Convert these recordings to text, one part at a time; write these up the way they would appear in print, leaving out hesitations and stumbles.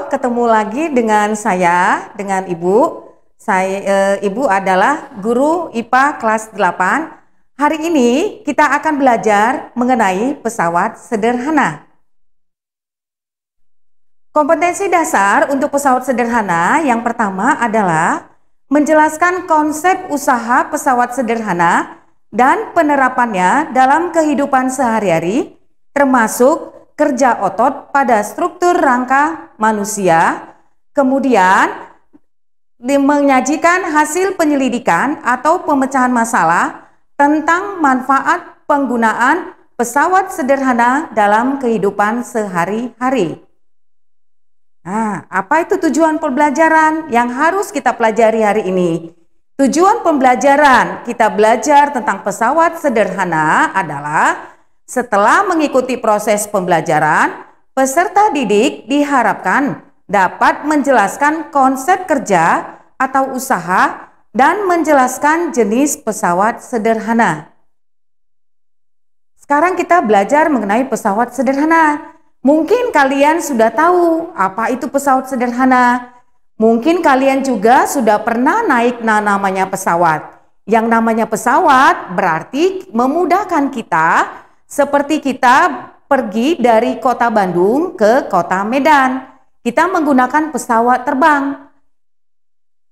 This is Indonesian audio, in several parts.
ketemu lagi dengan saya, dengan Ibu. Ibu adalah guru IPA kelas 8. Hari ini kita akan belajar mengenai pesawat sederhana. Kompetensi dasar untuk pesawat sederhana yang pertama adalah menjelaskan konsep usaha pesawat sederhana dan penerapannya dalam kehidupan sehari-hari, termasuk kerja otot pada struktur rangka manusia, kemudian menyajikan hasil penyelidikan atau pemecahan masalah tentang manfaat penggunaan pesawat sederhana dalam kehidupan sehari-hari. Nah, apa itu tujuan pembelajaran yang harus kita pelajari hari ini? Tujuan pembelajaran kita belajar tentang pesawat sederhana adalah setelah mengikuti proses pembelajaran, peserta didik diharapkan dapat menjelaskan konsep kerja atau usaha dan menjelaskan jenis pesawat sederhana. Sekarang kita belajar mengenai pesawat sederhana. Mungkin kalian sudah tahu apa itu pesawat sederhana. Mungkin kalian juga sudah pernah naik namanya pesawat. Yang namanya pesawat berarti memudahkan kita, seperti kita pergi dari kota Bandung ke kota Medan. Kita menggunakan pesawat terbang.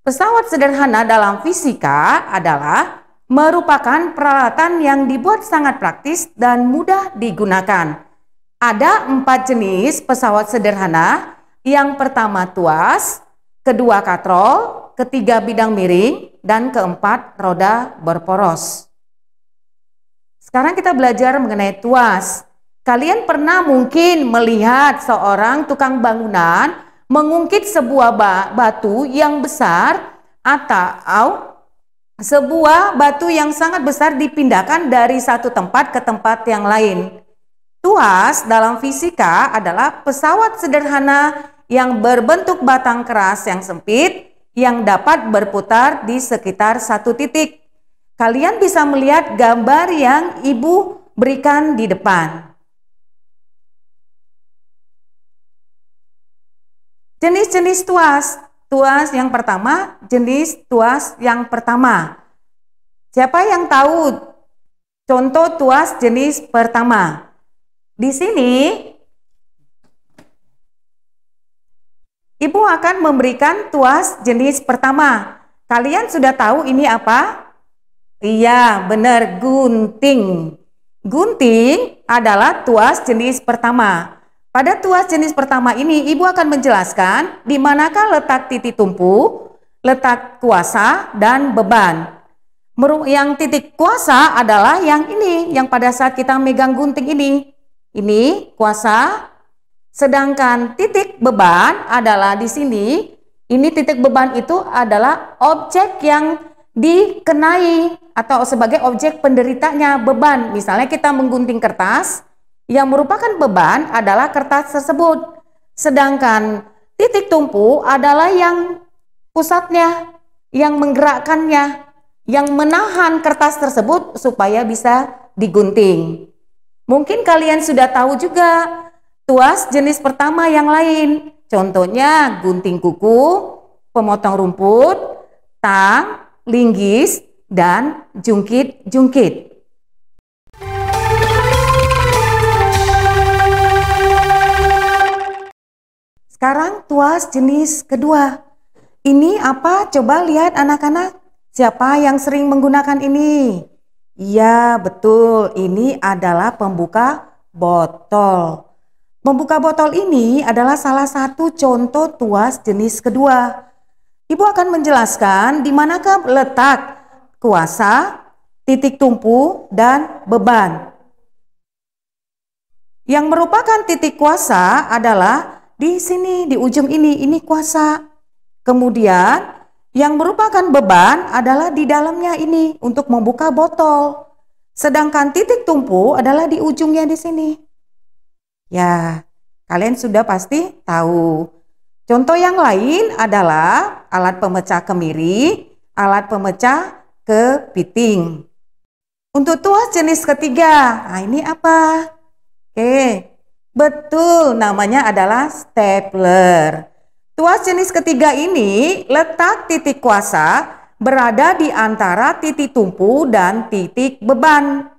Pesawat sederhana dalam fisika adalah merupakan peralatan yang dibuat sangat praktis dan mudah digunakan. Ada 4 jenis pesawat sederhana. Yang pertama tuas, kedua katrol, ketiga bidang miring, dan keempat roda berporos. Sekarang kita belajar mengenai tuas. Kalian pernah mungkin melihat seorang tukang bangunan mengungkit sebuah batu yang besar atau sebuah batu yang sangat besar dipindahkan dari satu tempat ke tempat yang lain. Tuas dalam fisika adalah pesawat sederhana yang berbentuk batang keras yang sempit yang dapat berputar di sekitar satu titik. Kalian bisa melihat gambar yang Ibu berikan di depan. Jenis-jenis tuas. Tuas yang pertama, jenis tuas yang pertama. Siapa yang tahu contoh tuas jenis pertama? Di sini, Ibu akan memberikan tuas jenis pertama. Kalian sudah tahu ini apa? Iya, benar, gunting. Gunting adalah tuas jenis pertama. Pada tuas jenis pertama ini, Ibu akan menjelaskan di manakah letak titik tumpu, letak kuasa, dan beban. Yang titik kuasa adalah yang ini, yang pada saat kita megang gunting ini. Ini kuasa, sedangkan titik beban adalah di sini. Ini titik beban itu adalah objek yang dikenai atau sebagai objek penderitanya beban. Misalnya kita menggunting kertas, yang merupakan beban adalah kertas tersebut. Sedangkan titik tumpu adalah yang pusatnya, yang menggerakkannya, yang menahan kertas tersebut supaya bisa digunting. Mungkin kalian sudah tahu juga tuas jenis pertama yang lain. Contohnya gunting kuku, pemotong rumput, tang, linggis, dan jungkit-jungkit. Sekarang tuas jenis kedua. Ini apa? Coba lihat anak-anak. Siapa yang sering menggunakan ini? Iya, betul. Ini adalah pembuka botol. Pembuka botol ini adalah salah satu contoh tuas jenis kedua. Ibu akan menjelaskan di manakah letak kuasa, titik tumpu, dan beban. Yang merupakan titik kuasa adalah di sini, di ujung ini kuasa. Kemudian yang merupakan beban adalah di dalamnya ini untuk membuka botol. Sedangkan titik tumpu adalah di ujungnya di sini. Ya, kalian sudah pasti tahu. Contoh yang lain adalah alat pemecah kemiri, alat pemecah kepiting. Untuk tuas jenis ketiga, nah ini apa? Oke, betul, namanya adalah stapler. Tuas jenis ketiga ini letak titik kuasa berada di antara titik tumpu dan titik beban.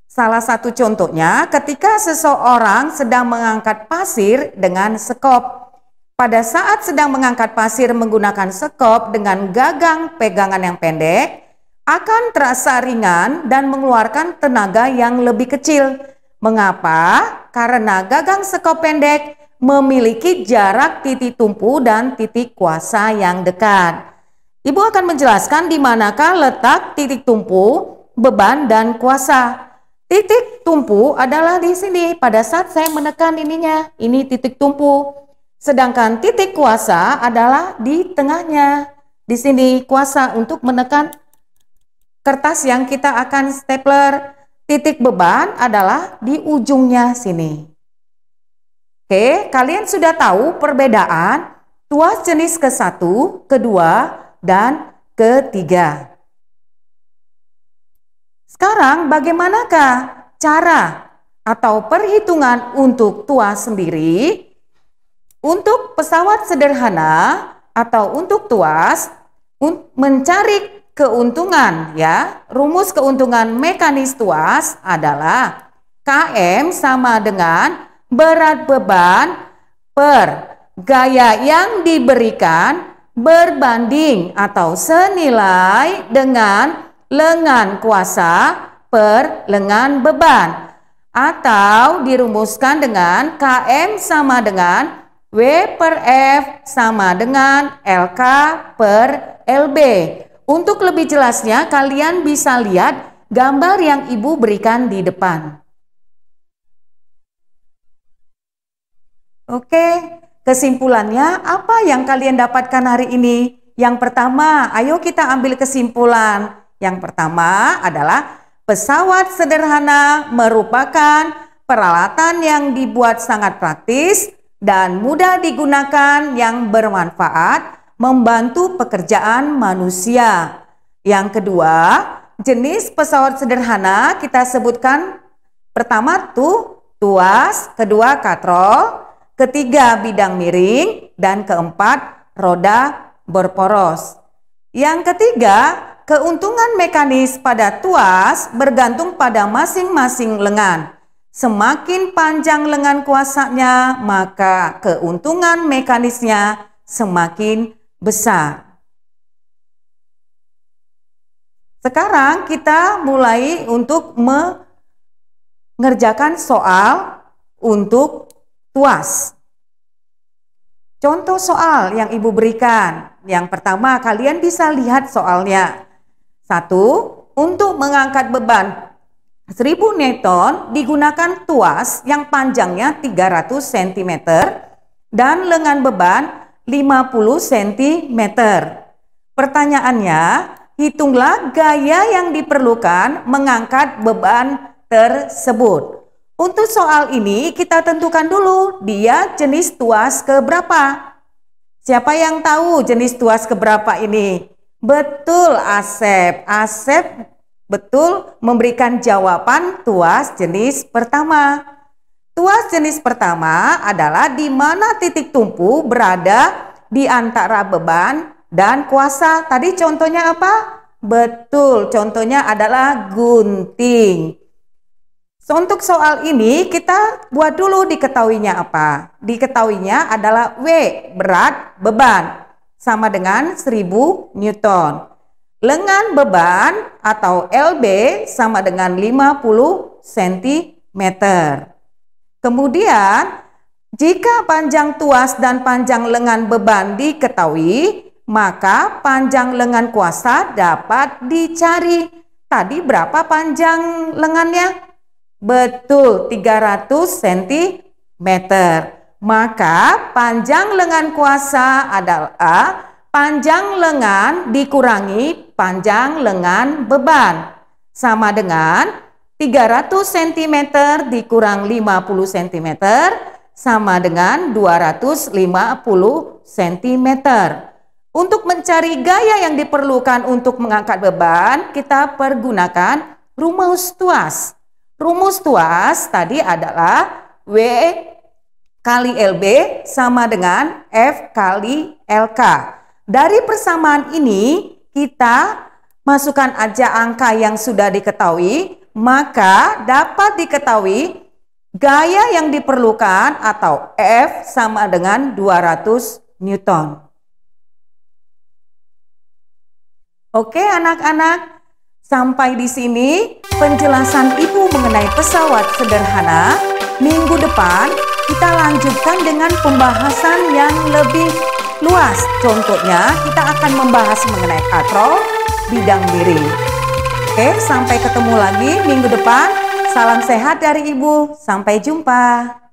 Salah satu contohnya ketika seseorang sedang mengangkat pasir dengan sekop. Pada saat sedang mengangkat pasir menggunakan sekop dengan gagang pegangan yang pendek, akan terasa ringan dan mengeluarkan tenaga yang lebih kecil. Mengapa? Karena gagang sekop pendek memiliki jarak titik tumpu dan titik kuasa yang dekat. Ibu akan menjelaskan di manakah letak titik tumpu, beban, dan kuasa. Titik tumpu adalah di sini pada saat saya menekan ininya, ini titik tumpu. Sedangkan titik kuasa adalah di tengahnya. Di sini kuasa untuk menekan kertas yang kita akan stapler. Titik beban adalah di ujungnya sini. Oke, kalian sudah tahu perbedaan tuas jenis ke-1, kedua, dan ketiga. Sekarang bagaimanakah cara atau perhitungan untuk tuas sendiri? Untuk pesawat sederhana atau untuk tuas, mencari keuntungan ya, rumus keuntungan mekanis tuas adalah Km sama dengan berat beban per gaya yang diberikan berbanding atau senilai dengan lengan kuasa per lengan beban, atau dirumuskan dengan Km sama dengan W per F sama dengan LK per LB. Untuk lebih jelasnya, kalian bisa lihat gambar yang ibu berikan di depan. Oke, kesimpulannya apa yang kalian dapatkan hari ini? Yang pertama, ayo kita ambil kesimpulan. Yang pertama adalah pesawat sederhana merupakan peralatan yang dibuat sangat praktis dan mudah digunakan yang bermanfaat membantu pekerjaan manusia. Yang kedua, jenis pesawat sederhana kita sebutkan pertama tuas, kedua katrol, ketiga bidang miring, dan keempat roda berporos. Yang ketiga, keuntungan mekanis pada tuas bergantung pada masing-masing lengan. Semakin panjang lengan kuasanya, maka keuntungan mekanisnya semakin besar. Sekarang kita mulai untuk mengerjakan soal untuk tuas. Contoh soal yang ibu berikan. Yang pertama, kalian bisa lihat soalnya. 1. Untuk mengangkat beban 1000 Newton digunakan tuas yang panjangnya 300 cm dan lengan beban 50 cm. Pertanyaannya, hitunglah gaya yang diperlukan mengangkat beban tersebut. Untuk soal ini kita tentukan dulu dia jenis tuas keberapa. Siapa yang tahu jenis tuas keberapa ini? Betul, Asep. Asep betul memberikan jawaban tuas jenis pertama. Tuas jenis pertama adalah di mana titik tumpu berada di antara beban dan kuasa. Tadi contohnya apa? Betul, contohnya adalah gunting. Untuk soal ini kita buat dulu diketahuinya apa? Diketahuinya adalah W, berat beban, sama dengan 1000 Newton. Lengan beban atau LB sama dengan 50 cm. Kemudian, jika panjang tuas dan panjang lengan beban diketahui, maka panjang lengan kuasa dapat dicari. Tadi berapa panjang lengannya? Betul, 300 cm. Maka panjang lengan kuasa adalah panjang lengan dikurangi panjang lengan beban. Sama dengan 300 cm dikurang 50 cm sama dengan 250 cm. Untuk mencari gaya yang diperlukan untuk mengangkat beban, kita pergunakan rumus tuas. Rumus tuas tadi adalah W kali LB sama dengan F kali LK. Dari persamaan ini kita masukkan aja angka yang sudah diketahui, maka dapat diketahui gaya yang diperlukan atau F sama dengan 200 Newton. Oke anak-anak, sampai di sini penjelasan Ibu mengenai pesawat sederhana. Minggu depan kita lanjutkan dengan pembahasan yang lebih luas. Contohnya kita akan membahas mengenai katrol, bidang miring. Oke, sampai ketemu lagi minggu depan. Salam sehat dari Ibu. Sampai jumpa.